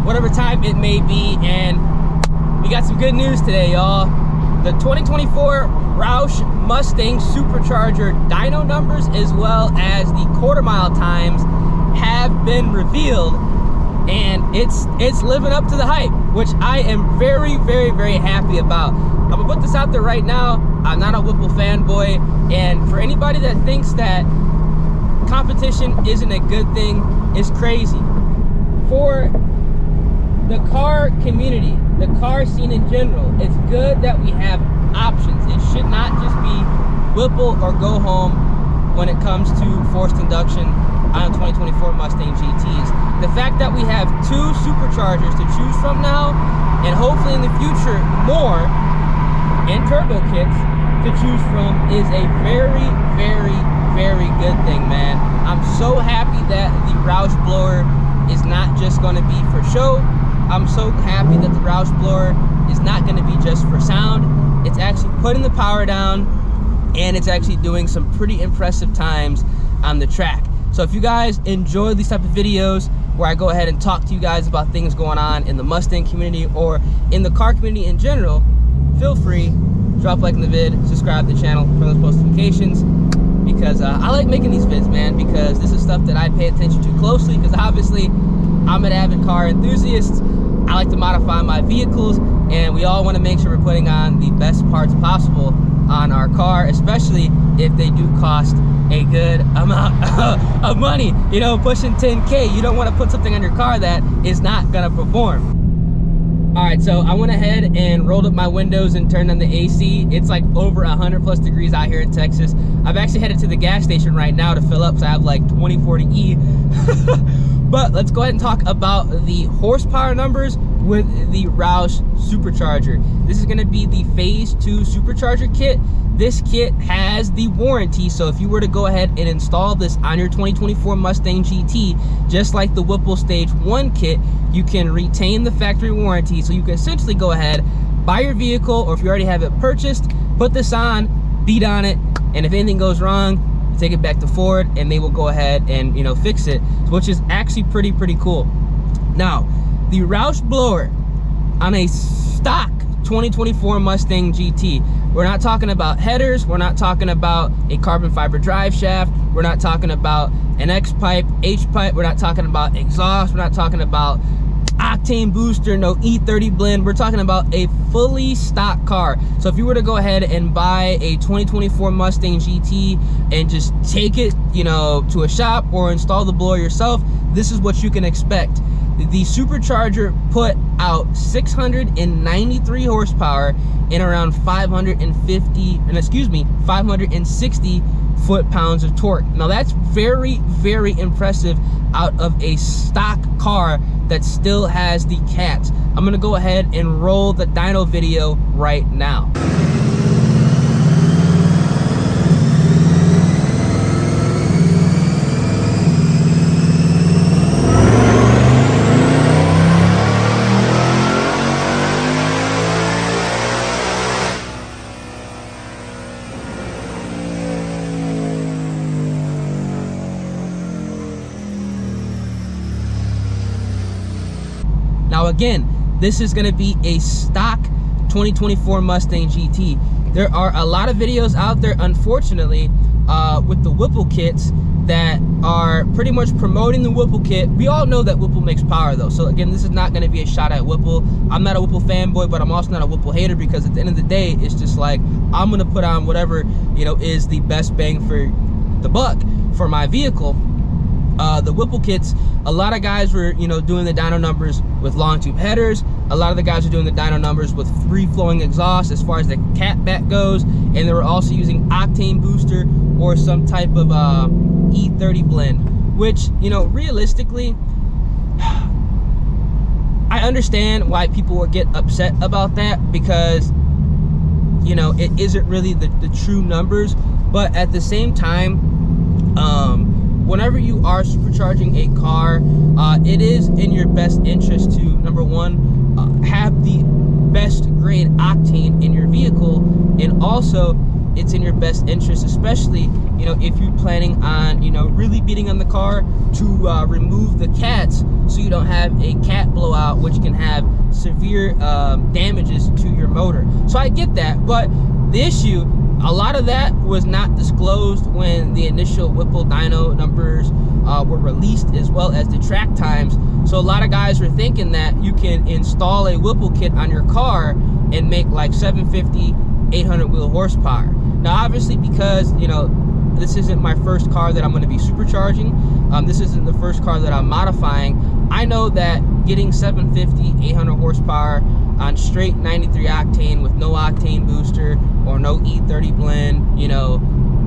whatever time it may be, and we got some good news today, y'all. The 2024 Roush Mustang Supercharger dyno numbers, as well as the quarter-mile times, have been revealed, and it's living up to the hype, which I am very, very, very happy about. I'm gonna put this out there right now. I'm not a Whipple fanboy, and for anybody that thinks that competition isn't a good thing, is crazy. For the car community, the car scene in general, it's good that we have options. It should not just be Whipple or go home when it comes to forced induction on 2024 Mustang GTs. The fact that we have 2 superchargers to choose from now, and hopefully in the future more, and turbo kits to choose from, is a very, very, very good thing, man. I'm so happy that the Roush blower is not just going to be for show. I'm so happy that the Roush blower is not going to be just for sound. It's actually putting the power down, and it's actually doing some pretty impressive times on the track. So if you guys enjoy these type of videos where I go ahead and talk to you guys about things going on in the Mustang community or in the car community in general, feel free, drop a like in the vid, subscribe to the channel for those post notifications, because I like making these vids, man, because this is stuff that I pay attention to closely, because obviously I'm an avid car enthusiast. I like to modify my vehicles, and we all want to make sure we're putting on the best parts possible on our car, especially if they do cost a good amount of money. You know, pushing 10K, you don't want to put something on your car that is not gonna perform. All right, so I went ahead and rolled up my windows and turned on the AC. It's like over 100+ degrees out here in Texas. I've actually headed to the gas station right now to fill up, so I have like 2040E. But let's go ahead and talk about the horsepower numbers with the Roush Supercharger. This is gonna be the Phase 2 Supercharger kit. This kit has the warranty, so if you were to go ahead and install this on your 2024 Mustang GT, just like the Whipple Stage 1 kit, you can retain the factory warranty. So you can essentially go ahead, buy your vehicle, or if you already have it purchased, put this on, beat on it, and if anything goes wrong, take it back to Ford and they will go ahead and, you know, fix it, which is actually pretty cool. Now, the Roush blower on a stock 2024 Mustang GT, we're not talking about headers, we're not talking about a carbon fiber drive shaft, we're not talking about an X pipe, H pipe, we're not talking about exhaust, we're not talking about octane booster, no E30 blend. We're talking about a fully stock car. So if you were to go ahead and buy a 2024 Mustang GT and just take it, you know, to a shop or install the blower yourself, this is what you can expect. The Supercharger put out 693 horsepower and around 560 foot-pounds of torque. Now that's very, very impressive out of a stock car that still has the cats. I'm gonna go ahead and roll the dyno video right now. Now again, this is going to be a stock 2024 Mustang GT. There are a lot of videos out there, unfortunately, with the Whipple kits that are pretty much promoting the Whipple kit. We all know that Whipple makes power though, so again, this is not going to be a shot at Whipple. I'm not a Whipple fanboy, but I'm also not a Whipple hater, because at the end of the day, it's just like, I'm going to put on whatever, you know, is the best bang for the buck for my vehicle. The Whipple kits, a lot of guys were, you know, doing the dyno numbers with long tube headers. A lot of the guys are doing the dyno numbers with free flowing exhaust as far as the cat back goes, and they were also using octane booster or some type of E30 blend, which, you know, realistically, I understand why people would get upset about that, because, you know, it isn't really the true numbers. But at the same time, whenever you are supercharging a car, it is in your best interest to, number one, have the best grade octane in your vehicle, and also it's in your best interest, especially, you you know, if you're planning on, you know, really beating on the car to remove the cats so you don't have a cat blowout, which can have severe damages to your motor. So I get that, but the issue, a lot of that was not disclosed when the initial Whipple dyno numbers were released, as well as the track times. So a lot of guys were thinking that you can install a Whipple kit on your car and make like 750, 800 wheel horsepower. Now obviously, because, you know, this isn't my first car that I'm going to be supercharging, this isn't the first car that I'm modifying, I know that getting 750, 800 horsepower on straight 93 octane with no octane booster or no E30 blend, you know,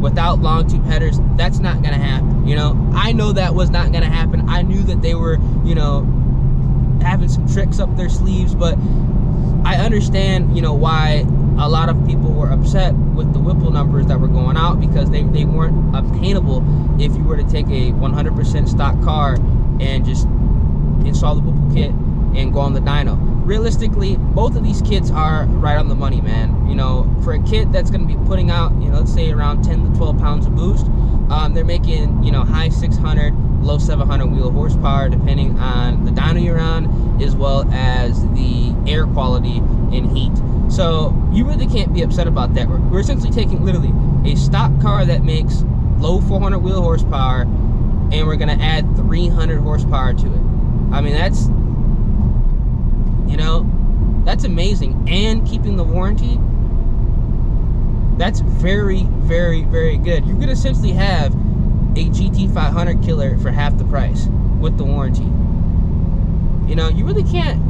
without long tube headers, that's not gonna happen. You know, I know that was not gonna happen. I knew that they were, you know, having some tricks up their sleeves, but I understand, you know, why a lot of people were upset with the Whipple numbers that were going out, because they weren't obtainable if you were to take a 100% stock car and just install the Whipple kit and go on the dyno. Realistically, both of these kits are right on the money, man. You know, for a kit that's going to be putting out, you know, let's say around 10 to 12 pounds of boost, they're making, you know, high 600, low 700 wheel horsepower, depending on the dyno you're on, as well as the air quality and heat. So you really can't be upset about that. We're essentially taking literally a stock car that makes low 400 wheel horsepower, and we're going to add 300 horsepower to it. I mean, that's, you know, that's amazing. And keeping the warranty, that's very, very, very good. You could essentially have a GT 500 killer for half the price with the warranty. You know, you really can't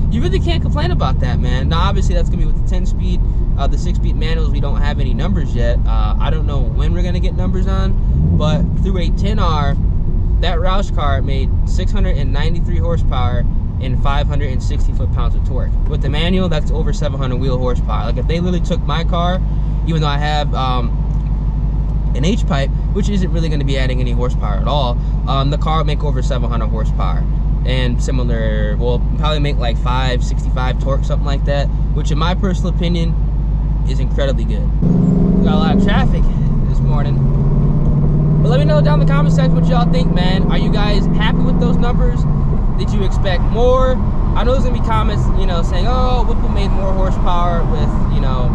you really can't complain about that, man. Now obviously that's gonna be with the 10-speed. The 6-speed manuals, we don't have any numbers yet. I don't know when we're gonna get numbers on, but through a 10R, that Roush car made 693 horsepower and 560 foot-pounds of torque. With the manual, that's over 700 wheel horsepower. Like, if they literally took my car, even though I have an H-pipe, which isn't really going to be adding any horsepower at all, the car would make over 700 horsepower. And similar, well, probably make like 565 torque, something like that, which in my personal opinion is incredibly good. Got a lot of traffic this morning. But let me know down in the comment section what y'all think, man. Are you guys happy with those numbers? Did you expect more? I know there's gonna be comments, you know, saying, oh, Whipple made more horsepower with, you know,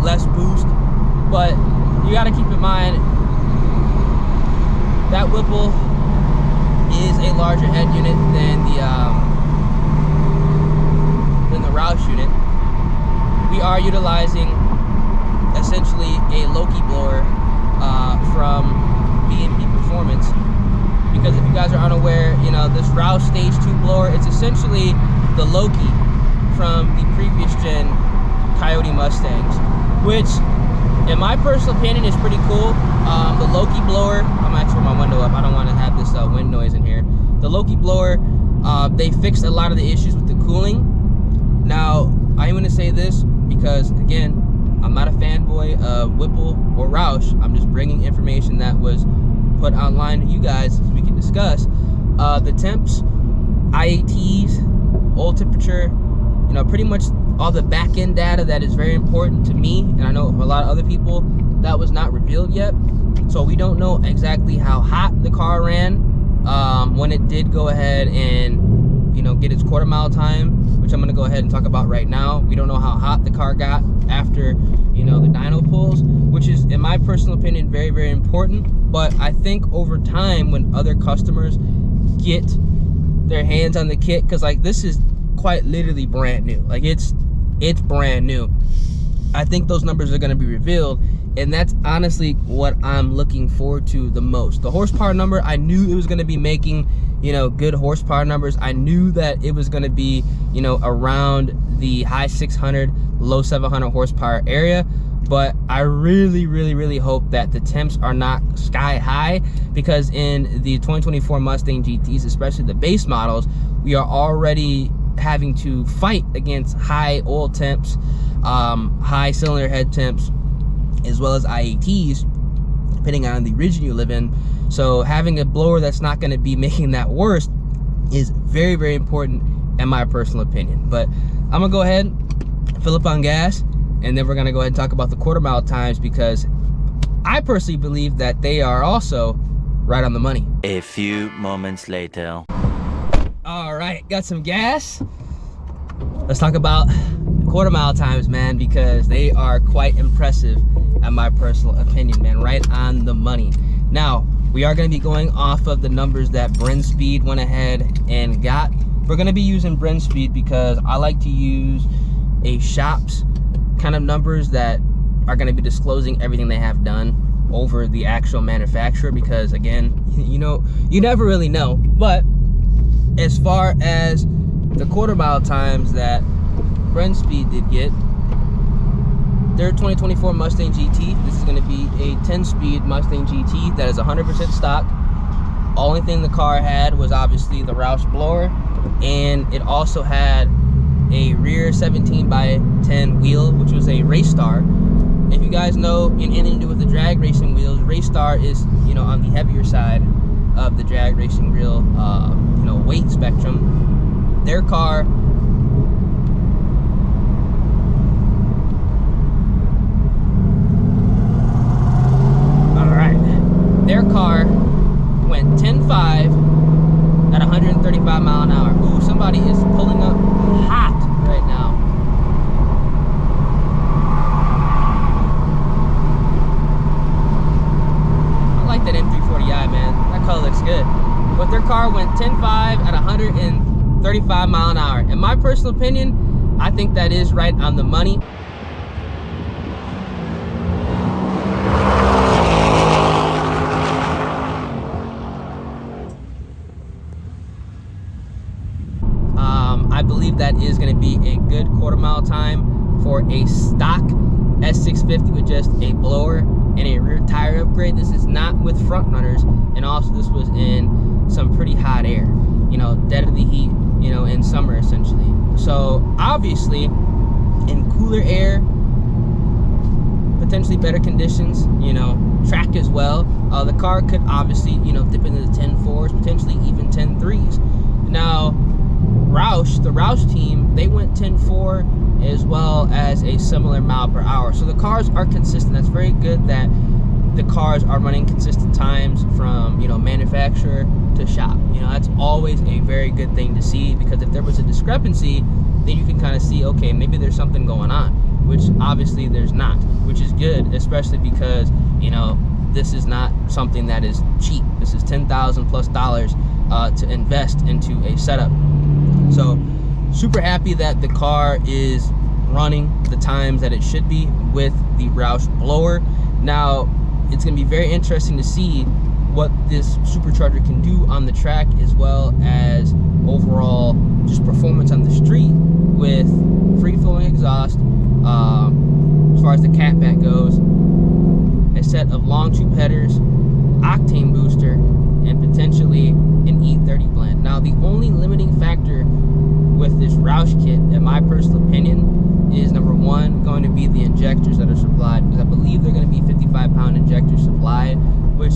less boost. But you gotta keep in mind that Whipple is a larger head unit than the Roush unit. We are utilizing essentially a Loki blower from B&B Performance, because if you guys are unaware, you know, this Roush Stage 2 blower, it's essentially the Loki from the previous gen Coyote Mustangs, which in my personal opinion is pretty cool. The Loki blower, I'm actually with my window up, I don't want to have this wind noise in here. The Loki blower, they fixed a lot of the issues with the cooling. Now, I'm going to say this because, again, I'm not a fanboy of Whipple or Roush. I'm just bringing information that was put online to you guys so we can discuss. The temps, IATs, oil temperature, you know, pretty much all the back end data that is very important to me, and I know a lot of other people, that was not revealed yet. So we don't know exactly how hot the car ran when it did go ahead and, you know, get its quarter mile time, which I'm going to go ahead and talk about right now. We don't know how hot the car got after, you know, the dyno pulls, which is, in my personal opinion, very, very important. But I think over time, when other customers get their hands on the kit, because like this is quite literally brand new, like it's brand new, I think those numbers are going to be revealed, and that's honestly what I'm looking forward to the most. The horsepower number, I knew it was going to be making, you know, good horsepower numbers. I knew that it was going to be, you know, around the high 600, low 700 horsepower area. But I really, really, really hope that the temps are not sky high, because in the 2024 Mustang GTs, especially the base models, we are already having to fight against high oil temps, high cylinder head temps, as well as IATs, depending on the region you live in. So having a blower that's not going to be making that worse is very, very important in my personal opinion. But I'm gonna go ahead, fill up on gas, and then we're gonna go ahead and talk about the quarter mile times, because I personally believe that they are also right on the money. A few moments later. All right, got some gas. Let's talk about quarter mile times, man, because they are quite impressive in my personal opinion, man. Right on the money. Now, we are going to be going off of the numbers that BrennSpeed went ahead and got. We're going to be using BrennSpeed because I like to use a shop's kind of numbers that are going to be disclosing everything they have done over the actual manufacturer, because again, you know, you never really know. But as far as the quarter mile times that BrennSpeed did get, their 2024 Mustang GT, this is going to be a 10-speed Mustang GT that is 100% stock. Only thing the car had was obviously the Roush blower, and it also had a rear 17x10 wheel, which was a Race Star. If you guys know anything to do with the drag racing wheels, Race Star is, you know, on the heavier side of the drag racing wheel, you know, weight spectrum. Their car, all right, their car went 10.5 at 135 mile an hour. Ooh, somebody is pulling up hot right now. That M340i, man, that color looks good. But their car went 10.5 at 135 mile an hour. In my personal opinion, I think that is right on the money. I believe that is going to be a good quarter mile time for a stock S650 with just a blower and a rear tire upgrade. This is not with front runners, and also this was in some pretty hot air, you know, dead of the heat, you know, in summer essentially. So obviously in cooler air, potentially better conditions, you know, track as well, the car could obviously, you know, dip into the 10.4s, potentially even 10.3s. Now Roush, the Roush team, they went 10.4 as well as a similar mile per hour. So the cars are consistent. That's very good that the cars are running consistent times from, you know, manufacturer to shop. You know, that's always a very good thing to see, because if there was a discrepancy, then you can kind of see, okay, maybe there's something going on, which obviously there's not, which is good, especially because, you know, this is not something that is cheap. This is $10,000+ to invest into a setup. So super happy that the car is running the times that it should be with the Roush blower. Now it's going to be very interesting to see what this supercharger can do on the track, as well as overall just performance on the street with free flowing exhaust. As far as the catback goes, a set of long tube headers, octane booster, and potentially an E30 blend. Now the only limiting factor with this Roush kit, in my personal opinion, is number one going to be the injectors that are supplied, because I believe they're going to be 55-pound injectors supplied, which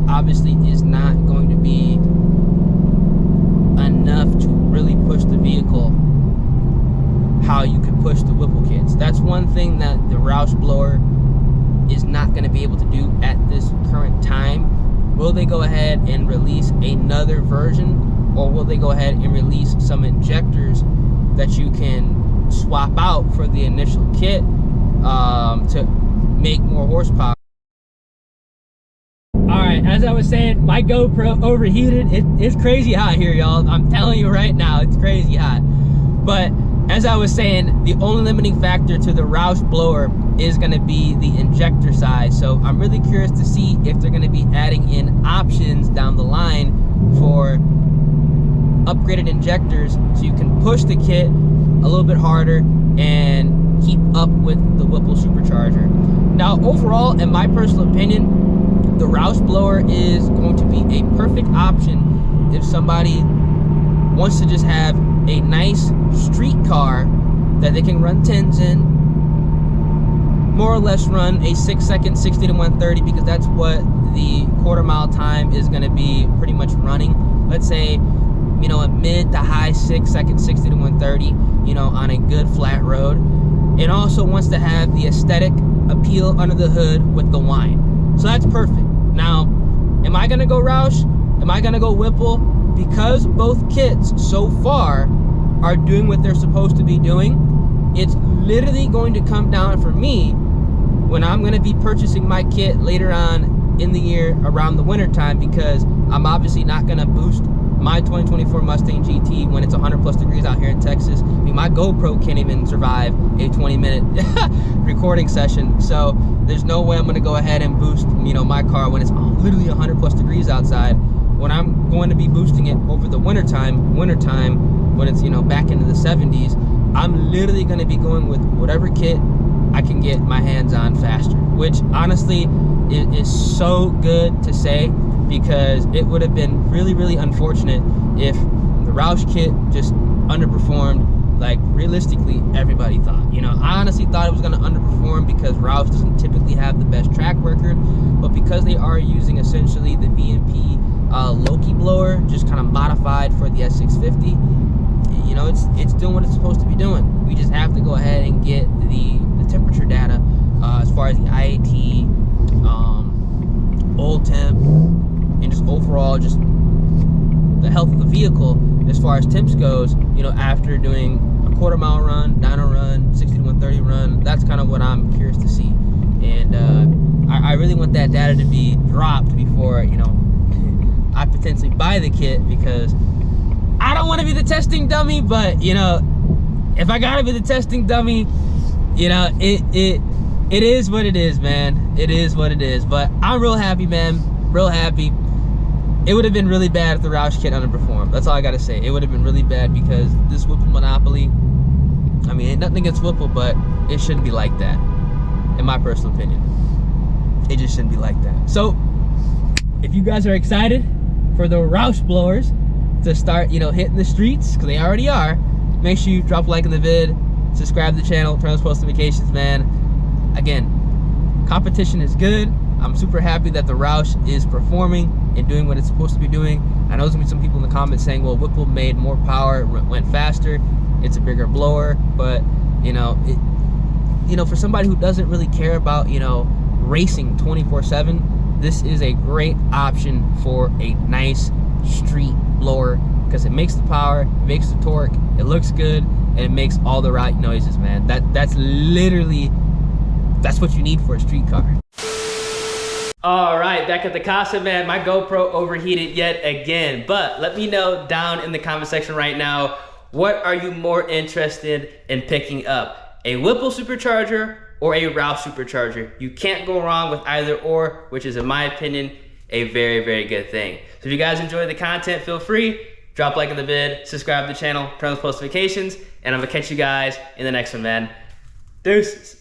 obviously is not going to be enough to really push the vehicle how you could push the Whipple kits. That's one thing that the Roush blower is not going to be able to do at this current time. Will they go ahead and release another version, or will they go ahead and release some injectors that you can swap out for the initial kit to make more horsepower? Alright, as I was saying, my GoPro overheated. It's crazy hot here, y'all. I'm telling you right now, it's crazy hot. But as I was saying, the only limiting factor to the Roush blower is going to be the injector size. So I'm really curious to see if they're going to be adding in options down the line for upgraded injectors, so you can push the kit a little bit harder and keep up with the Whipple Supercharger. Now overall, in my personal opinion, the Roush blower is going to be a perfect option if somebody wants to just have a nice street car that they can run 10s in, more or less run a 6-second 60 to 130, because that's what the quarter mile time is going to be pretty much running. Let's say, you know, a mid to high 6-second 60 to 130, you know, on a good flat road. It also wants to have the aesthetic appeal under the hood with the whine. So that's perfect. Now, am I gonna go Roush? Am I gonna go Whipple? Because both kits so far are doing what they're supposed to be doing, it's literally going to come down for me when I'm gonna be purchasing my kit later on in the year around the winter time, because I'm obviously not gonna boost my 2024 Mustang GT when it's 100 plus degrees out here in Texas. I mean, my GoPro can't even survive a 20-minute recording session. So there's no way I'm gonna go ahead and boost, you know, my car when it's literally 100 plus degrees outside. When I'm going to be boosting it over the wintertime, when it's, you know, back into the 70s, I'm literally gonna be going with whatever kit I can get my hands on faster, which honestly is so good to say, because it would have been really, really unfortunate if the Roush kit just underperformed like realistically everybody thought. You know, I honestly thought it was going to underperform because Roush doesn't typically have the best track record, but because they are using essentially the VMP Loki blower, just kind of modified for the S650, you know, it's doing what it's supposed to be doing. We just have to go ahead and get the temperature data as far as the IAT, old temp, and just overall just the health of the vehicle as far as temps goes, you know, after doing a quarter-mile run, dyno run, 60 to 130 run. That's kind of what I'm curious to see. And I really want that data to be dropped before, you know, I potentially buy the kit, because I don't want to be the testing dummy, but, you know, if I gotta be the testing dummy, you know, it is what it is, man. It is what it is. But I'm real happy, man. Real happy. It would have been really bad if the Roush kit underperformed. That's all I gotta say. It would have been really bad, because this Whipple monopoly, I mean, ain't nothing against Whipple, but it shouldn't be like that, in my personal opinion. It just shouldn't be like that. So, if you guys are excited for the Roush blowers to start, you know, hitting the streets, because they already are, make sure you drop a like in the vid, subscribe to the channel, turn on those post notifications, man. Again, competition is good. I'm super happy that the Roush is performing and doing what it's supposed to be doing. I know there's gonna be some people in the comments saying, well, Whipple made more power, went faster, it's a bigger blower, but you know, for somebody who doesn't really care about, you know, racing 24/7, this is a great option for a nice street blower, because it makes the power, it makes the torque, it looks good, and it makes all the right noises, man. That's literally, that's what you need for a street car. All right, back at the casa, man. My GoPro overheated yet again, but let me know down in the comment section right now, what are you more interested in picking up? A Whipple Supercharger or a Roush Supercharger? You can't go wrong with either or, which is, in my opinion, a very, very good thing. So if you guys enjoy the content, feel free, drop a like in the vid, subscribe to the channel, turn on those post notifications, and I'm gonna catch you guys in the next one, man. Deuces.